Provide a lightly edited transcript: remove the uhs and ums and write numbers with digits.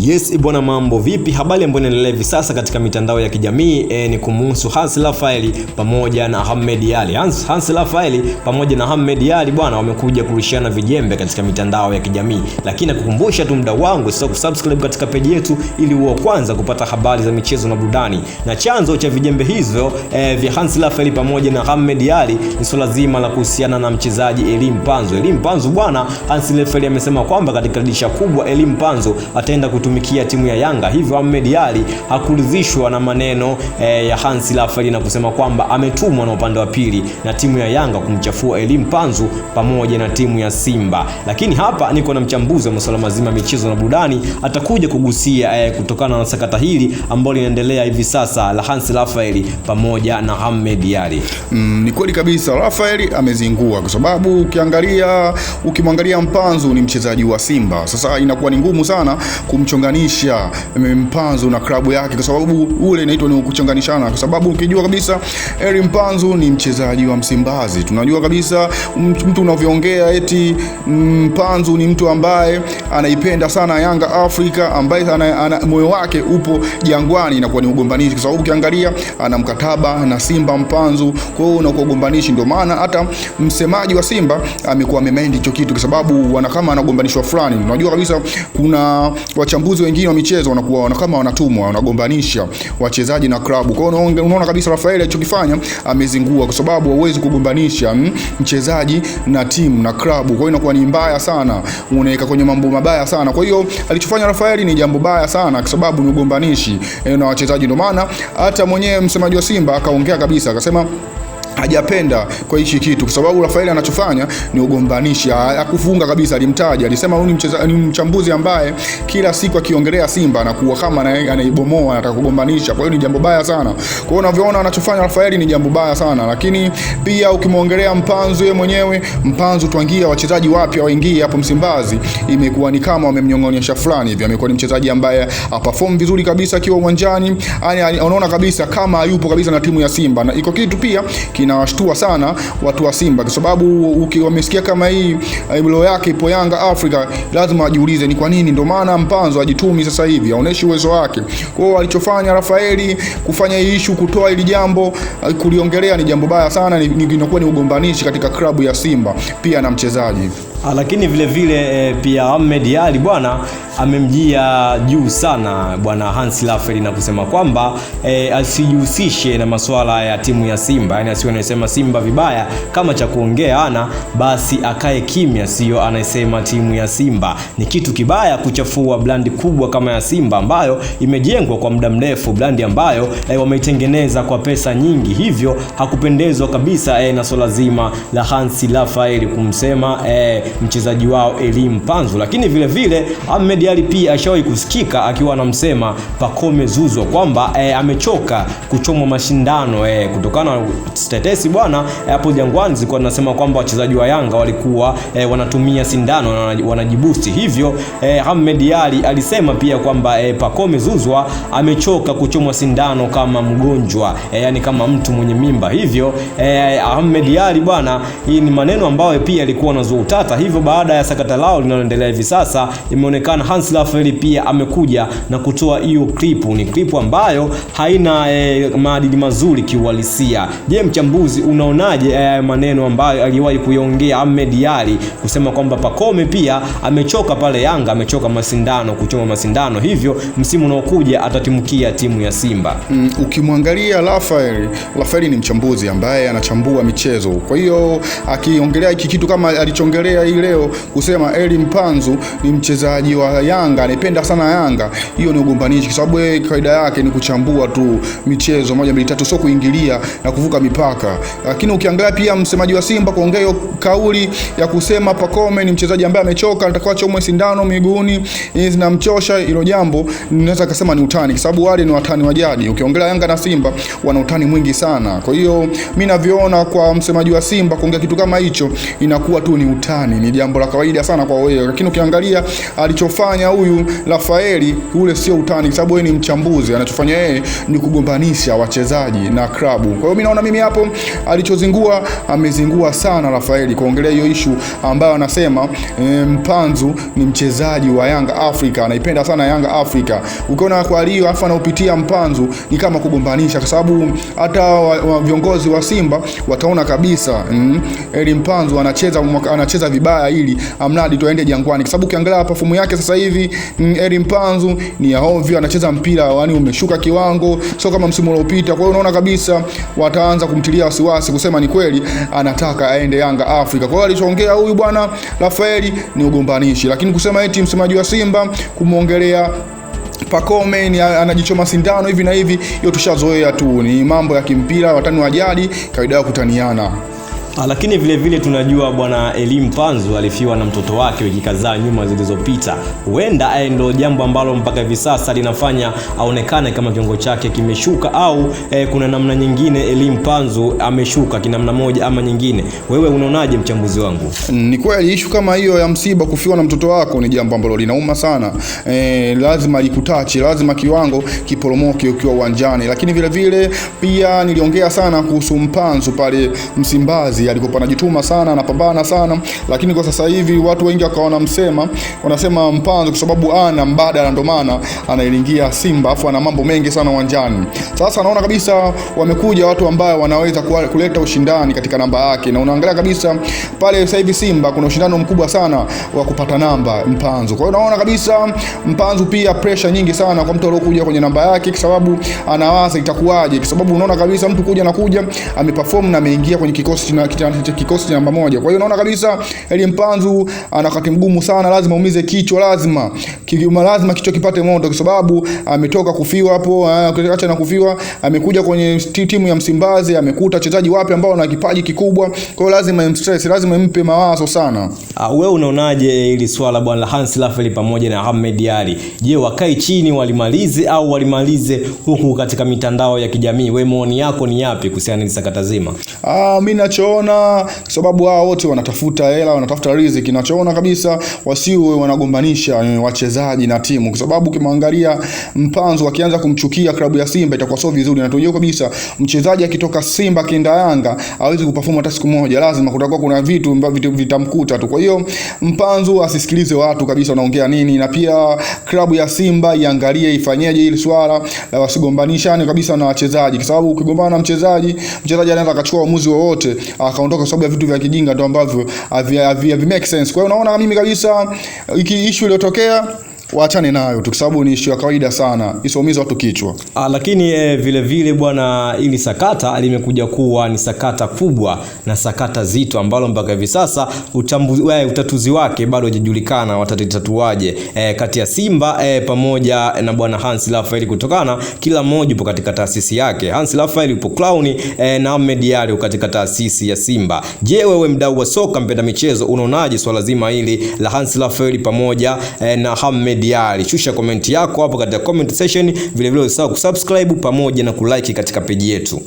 Yes, bwana, mambo vipi? Habari ambayo inaendelea hivi sasa katika mitandao ya kijamii ni kumhusu Hans Raphael pamoja na Ahmed Ally. Hans Raphael pamoja na Ahmed Ally bwana wamekuja kurushiana vijembe katika mitandao ya kijamii. Lakini nakukumbusha tu mdau wangu sasa kusubscribe katika page yetu ili uwe kwanza kupata habari za michezo na burudani. Na chanzo cha vijembe hizo vya Hans Raphael pamoja na Ahmed Ally ni swala zima la kuhusiana na mchezaji Elie Mpanzu bwana. Hans Raphael amesema kwamba katika dirisha kubwa Elie Mpanzu ataenda kutumikia timu ya Yanga. Hivyo Ahmed Ally hakuridhishwa na maneno ya Hans Raphael na kusema kwamba ametumwa na upande wa pili na timu ya Yanga kumchafua Elie Mpanzu pamoja na timu ya Simba. Lakini hapa niko na mchambuzi wa masuala mazima michezo na burudani, atakuja kugusia kutokana na sakata hili ambalo linaendelea hivi sasa la Hans Raphael pamoja na Ahmed Ally. Ni kweli kabisa, Raphael amezingua kwa sababu ukimwangalia Mpanzu ni mchezaji wa Simba. Sasa inakuwa ni ngumu sana kumchonganisha Mpanzu na klabu yake kwa sababu ule inaitwa ni kuchonganishana, kwa sababu ukijua kabisa Elie Mpanzu ni mchezaji wa Msimbazi. Tunajua kabisa mtu unavyoongea eti Mpanzu ni mtu ambaye anaipenda sana Yanga Afrika, ambaye moyo wake upo Jangwani, inakuwa ni ugombanishi kwa sababu ukiangalia ana mkataba na Simba Mpanzu, kwa hiyo unakuwa ugombanishi. Ndio maana hata msemaji wa Simba amekuwa amemind hicho kitu kwa sababu kama anagombanishwa fulani. Unajua kabisa kuna wachambuzi wengine wa michezo wanakuwa kama wanatumwa, wanagombanisha wachezaji na klabu. Kwa hiyo unaona kabisa Raphael alichokifanya amezingua kwa sababu hauwezi kugombanisha mchezaji na timu na klabu. Kwa hiyo inakuwa ni mbaya sana, unaweka kwenye mambo mabaya sana. Kwa hiyo alichofanya Raphael ni jambo baya sana kwa sababu ni ugombanishi na wachezaji. Ndio maana hata mwenyewe msemaji wa Simba akaongea kabisa, akasema hajapenda kwa hichi kitu kwa sababu Raphael anachofanya ni ugombanishi. Hakufunga kabisa, alimtaja, alisema huyu ni mchambuzi ambaye kila siku akiongelea Simba anakuwa kama anaibomoa, anataka kugombanisha. Kwa hiyo ni jambo baya sana. Kwa hiyo unavyoona anachofanya Raphael ni jambo baya sana. Lakini pia ukimwongelea Mpanzu yeye mwenyewe, Mpanzu tuangia wachezaji wapya waingie hapo Msimbazi, imekuwa ni kama wamemnyong'onyesha fulani hivi. Amekuwa ni mchezaji ambaye aperform vizuri kabisa akiwa uwanjani, unaona kabisa kama hayupo kabisa na timu ya Simba. Na iko kitu pia kinawashtua sana watu wa Simba kwa sababu wamesikia kama hii blow yake ipo Yanga Afrika, lazima wajiulize ni kwa nini. Ndio maana Mpanzu ajitumi sasa hivi, aoneshi uwezo wake. Kwa hiyo alichofanya Raphael kufanya hii issue, kutoa hili jambo kuliongelea, ni jambo baya sana, inakuwa ni ugombanishi katika klabu ya Simba pia na mchezaji. Lakini vile pia Ahmed Ally bwana amemjia juu sana bwana Hans Raphael na kusema kwamba asijihusishe na masuala ya timu ya Simba. Yani asiwe anasema Simba vibaya, kama cha kuongea basi akae kimya, sio anasema timu ya Simba. Ni kitu kibaya kuchafua brandi kubwa kama ya Simba ambayo imejengwa kwa muda mrefu, brandi ambayo wameitengeneza kwa pesa nyingi. Hivyo hakupendezwa kabisa na swala zima la Hans Raphael kumsema mchezaji wao Elie Mpanzu. Lakini vile Ahmed Ally pia ashawahi kusikika akiwa anamsema Pacome Zouzoua kwamba amechoka kuchomwa mashindano kutokana na tetesi bwana hapo Jangwani zilikuwa zinasema kwamba wachezaji wa Yanga walikuwa wanatumia sindano na wanajibusti. Hivyo Ahmed Ally alisema pia kwamba Pacome Zouzoua amechoka kuchomwa sindano kama mgonjwa, yani kama mtu mwenye mimba. Hivyo Ahmed Ally bwana, hii ni maneno ambayo pia alikuwa anazua utata. Hivyo baada ya sakata lao linaloendelea hivi sasa, imeonekana Hans Raphael pia amekuja na kutoa hiyo clip. Ni clip ambayo haina maadili mazuri kiuhalisia. Je, mchambuzi unaonaje maneno ambayo aliwahi kuiongea Ahmed Ally kusema kwamba Pacome pia amechoka pale Yanga, amechoka kuchoma masindano, hivyo msimu unaokuja atatimukia timu ya Simba? Ukimwangalia Raphael ni mchambuzi ambaye anachambua michezo. Kwa hiyo akiongelea hiki kitu kama alichongelea hii leo kusema Elie Mpanzu ni mchezaji wa Yanga, anapenda sana Yanga, hiyo ni ugombanishi kwa sababu kaida yake ni kuchambua tu michezo 1 2 3, sio kuingilia na kuvuka mipaka. Lakini ukiangalia pia msemaji wa Simba kuongea hiyo kauli ya kusema Pacome ni mchezaji ambaye amechoka, anatakiwa achomwe sindano miguuni, zinamchosha, hilo jambo ninaweza kusema ni utani kwa sababu wale ni watani wa jadi. Ukiongelea Yanga na Simba wana utani mwingi sana. Kwa hiyo mimi navyoona kwa msemaji wa Simba kuongea kitu kama hicho inakuwa tu ni utani ni jambo la kawaida sana kwa wewe. Lakini ukiangalia alichofanya huyu Rafaeli, ule sio utani, kwa sababu yeye ni mchambuzi. Anachofanya yeye ni kugombanisha wachezaji na klabu. Kwa hiyo mimi naona mimi hapo alichozingua, amezingua sana Rafaeli kuongelea hiyo issue ambayo anasema Mpanzu ni mchezaji wa Yanga Africa, anaipenda sana Yanga Africa. Ukiona kwa hiyo afa anaopitia Mpanzu ni kama kugombanisha, kwa sababu hata viongozi wa Simba wataona kabisa Eli Mpanzu anacheza vibaya ili amradi tuende Jangwani, kwa sababu ukiangalia perform yake sasa hivi Eli Mpanzu ni ovyo, anacheza mpira yani umeshuka kiwango, sio kama msimu uliopita. Kwa hiyo unaona kabisa wataanza kumtilia wasiwasi kusema ni kweli anataka aende Yanga Africa. Kwa hiyo alichoongea huyu bwana Rafaeli ni ugombanishi, lakini kusema eti msemaji wa Simba kumuongelea Pacome ni anajichoma sindano hivi na hivi, hiyo tushazoea tu, ni mambo ya kimpira, watani wa jadi kawaida ya kutaniana. Lakini vile vile tunajua bwana Eli Mpanzu alifiwa na mtoto wake wiki kadhaa nyuma zilizopita. Huenda ndio jambo ambalo mpaka hivi sasa linafanya aonekane kama kiwango chake kimeshuka, au kuna namna nyingine Eli Mpanzu ameshuka kinamna moja ama nyingine. Wewe unaonaje, mchambuzi wangu? Ni kweli issue kama hiyo ya msiba, kufiwa na mtoto wako ni jambo ambalo linauma sana. Lazima likutache, lazima kiwango kiporomoke ukiwa uwanjani. Lakini vile vile pia niliongea sana kuhusu Mpanzu pale Msimbazi, alikuwa anajituma sana, anapambana sana, lakini kwa sasa hivi watu wengi wakaona wanasema Mpanzu kwa sababu ana mbadala ndio maana anailingia Simba, afu ana mambo mengi sana uwanjani. Sasa naona kabisa wamekuja watu ambao wanaweza kuleta ushindani katika namba yake, na unaangalia kabisa pale sasa hivi Simba kuna ushindano mkubwa sana wa kupata namba Mpanzu. Kwa hiyo naona kabisa Mpanzu pia pressure nyingi sana kwa mtu aliyokuja kwenye namba yake, kwa sababu anawaza itakuwaje, kwa sababu unaona kabisa mtu kuja ameperform na ameingia kwenye kikosi namba 1. Kwa hiyo naona kabisa Eli Mpanzu ana wakati mgumu sana, lazima umize kichwa, lazima kichwa kipate moto, kwa sababu ametoka kufiwa hapo, acha na kufiwa, amekuja kwenye timu ya Msimbazi, amekuta wachezaji wapi ambao wana kipaji kikubwa. Kwa hiyo lazima imstress, lazima impe mawazo sana. Wewe unaonaje ili swala bwana Hans Raphael pamoja na Ahmed Ally? Je, wakae chini walimalize au walimalize huku katika mitandao ya kijamii? Wewe maoni yako ni yapi kuhusiana na sakata zima? Mimi nachoona, sababu hao wote wanatafuta hela, wanatafuta riziki, nachoona kabisa wasiwe wanagombanisha wachezaji na timu, kwa sababu ukimwangalia Mpanzu akianza kumchukia klabu ya Simba itakuwa sio vizuri. Na tunajua kabisa mchezaji akitoka Simba kienda Yanga hawezi kuperform hata siku moja, lazima kutakuwa kuna vitu vitamkuta tu. Kwa hiyo Mpanzu asisikilize watu kabisa wanaongea nini, na pia klabu ya Simba iangalie ifanyeje ili swala la wasigombanishane kabisa na wachezaji, kwa sababu ukigombana na mchezaji anaweza akachukua uamuzi wowote akaondoka kwa sababu ya vitu vya kijinga tu ambavyo havi make sense. Kwa hiyo naona mimi kabisa hiki issue iliyotokea waachane nayo tu, kwa sababu ni issue ya kawaida sana, isiumize watu kichwa. Lakini vile vile bwana, ili sakata limekuja kuwa ni sakata kubwa na sakata zito ambalo mpaka hivi sasa utatuzi wake bado hajajulikana watatatuaje kati ya Simba pamoja na bwana Hans Raphael, kutokana kila mmoja yupo katika taasisi yake. Hans Raphael yupo Clown na Ahmed Ally katika taasisi ya Simba. Je, wewe mdau wa soka, mpenda michezo, unaonaje swala zima hili la Hans Raphael pamoja na Ahmed Ally? Shusha comment yako hapo katika comment section, vile vile usahau kusubscribe pamoja na kulike katika page yetu.